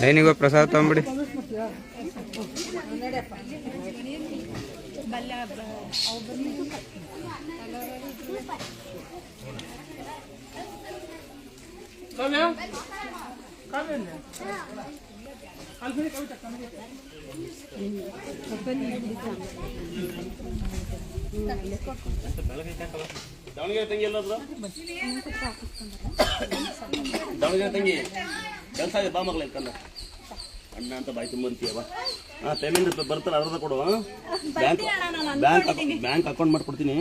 ಡೈನಿಗೆ ಪ್ರಸಾದ ತಗೊಂಬಿಡಿ. ದಾವಣಗೆರೆ ತಂಗಿ ಎಲ್ಲಾದ್ರು ದಾವಣಗೆರೆ ತಂಗಿ ಕೆಲಸ ಇದೆ ಬಾ ಮಗಳ ಕಲ್ಲ ಅಣ್ಣ ಅಂತ ಬಾಯಿ ತುಂಬಂತೀಯವ. ಪೇಮೆಂಟ್ ಬರ್ತಲ್ಲ ಅರ್ಧ ಕೊಡುವ. ಬ್ಯಾಂಕ್ ಅಕೌಂಟ್ ಮಾಡ್ಕೊಡ್ತೀನಿ.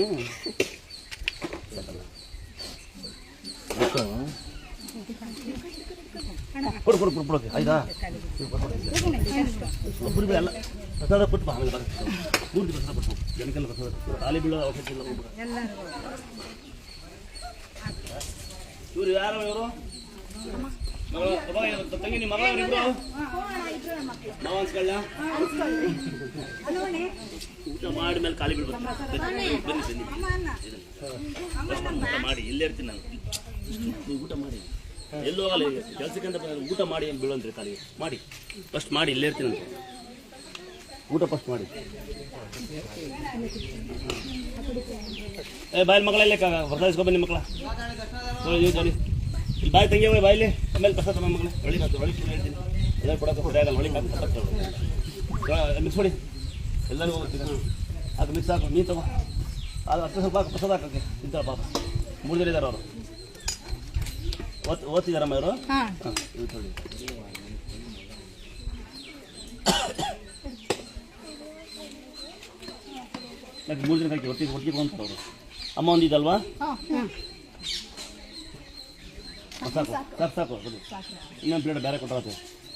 ಕೊಡು ಕೊಡು ಕೊಡು ಕೊಡು ಆಯ್ತಾ ಒಬ್ಬರು ಅಲ್ಲ ಪ್ರಸಾದ ಕೊಟ್ಟು ಬಾ. ಪೂರ್ತಿ ಪ್ರಸಾದ ಕೊಟ್ಟು ಜನಕ್ಕೆಲ್ಲ ಪ್ರಸಾದ ಖಾಲಿ ಬೀಳೋ ಅವಶ್ಯಕ ಇಲ್ಲ. ಇವ್ರು ಯಾರು ಇವರು ತಂಗಿ ನಿಮ್ಮ ಮಗಳ ನಾವು ಅನ್ಸ್ಕೊಳ್ಳ ಊಟ ಮಾಡಿ ಮೇಲೆ ಖಾಲಿ ಬೀಳ್ಬೇಕು. ಬನ್ನಿ ಊಟ ಮಾಡಿ ಇಲ್ಲೇ ಇರ್ತೀನಿ ನಾನು. ನೀವು ಊಟ ಮಾಡಿ ಎಲ್ಲೂ ಹೋಗಲ್ಲ. ಈಗ ಕೆಲಸಕ್ಕೆ ಅಂತ ಊಟ ಮಾಡಿ ಏನು ಬೀಳಂತ್ರಿ ಖಾಲಿ ಮಾಡಿ. ಫಸ್ಟ್ ಮಾಡಿ ಇಲ್ಲೇ ಇರ್ತೀನಿ ಅಂತ ಊಟ ಫಸ್ಟ್ ಮಾಡಿ. ಬಾಯಲ್ಲಿ ಮಕ್ಕಳಲ್ಲೇ ಹೊರದಾಯಿಸ್ಕೊ ಬನ್ನಿ ಮಕ್ಕಳ. ಇಲ್ಲಿ ಬಾಯಿ ತಂಗಿ ಹೋಗಿ ಬಾಯಲ್ಲಿ ಆಮೇಲೆ ಪ್ರಸಾದ ಮಕ್ಕಳೇ ಹೊಳಿ ಹಾಕಿ ಹೊಳಿ ಹೇಳ್ತೀನಿ. ಎಲ್ಲ ಕೊಡೋಕೆ ಹೊಡೆ ಆಗಲ್ಲ. ಹೊಳಿ ಹಾಕಿ ಮಿಕ್ಸ್ ಮಾಡಿ ಎಲ್ಲರಿಗೂ ಹೋಗ್ತೀನಿ. ಅದು ಮಿಕ್ಸ್ ಹಾಕು. ನೀನು ತಗೋ ಅದು ಅಷ್ಟು ಸ್ವಲ್ಪ ಹಾಕಿ ಪ್ರಸಾದ ಹಾಕೋಕ್ಕೆ ತಿಂತಾರೆ ಪಾಪ. 3 ಜನ ಇದ್ದಾರೆ ಅವರು. ಓದ್ತಿದ್ದಾರಮ್ಮ ಇವರು. ಇದು ನೋಡಿ ಯಾಕೆ 3 ಜನ ಹಾಕಿ ಒಟ್ಟಿಗೆ ಬಂತಾರೆ ಅವರು. ಅಮ್ಮ ಒಂದಿದ್ದಲ್ವಾ? ಸಾಕು ಸಾಕು ಸಾಕು. ಇನ್ನೊಂದು ಪ್ಲೇಟ್ ಬೇರೆ ಕೊಟ್ಟರೆ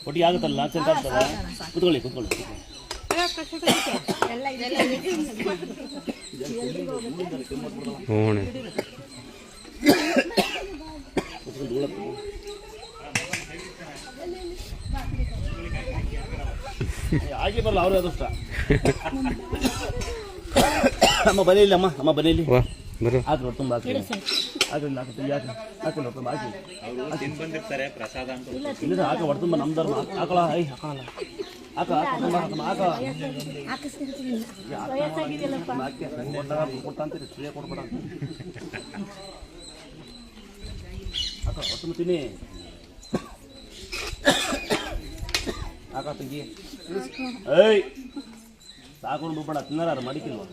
ಒಟ್ಟಿಗೆ ಆಗುತ್ತಲ್ಲ. ಚೆಂದ ಆಗ್ತದೆ. ಕುತ್ಕೊಳ್ಳಿ ಕುತ್ಕೊಳ್ಳಿ. ಆಗಿ ಬರಲ್ಲ ಅವರು ಅದಷ್ಟ. ಅಮ್ಮ ಬರೀಲಿ ಅಮ್ಮ ಅಮ್ಮ ಬರೀಲಿ ಹಾಕಿ ತುಂಬ ಹಾಕಿ ಹಾಕಿಲ್ಲ ಹಾಕಿಲ್ಲ ತುಂಬ ಹಾಕಿ ಬಂದಿರ್ತಾರೆ ಪ್ರಸಾದ ಅಂತ ಇಲ್ಲ ಹಾಕ ಹೊಡ್ತುಂಬ ನಮ್ಮ ಧರ್ಮ ಹಾಕಲ್ಲ. ಐ ಹಾಕಲ್ಲ ಹಾಕ ಹಾಕ ಕೊಟ್ಟ ಅಂತೀರಿ ಸುಳಿಯ ಕೊಡ್ಬೇಡ ಹಾಕ ಹೊತ್ತು ತಿನ್ನಿ. ಹಾಕ ತಂಗಿ ಏಯ್ ಸಾಕೊಂಡು ಬಿಡ್ಬೇಡ. ತಿನ್ನಾರ ಮಡಿಕಿಲ್ವ?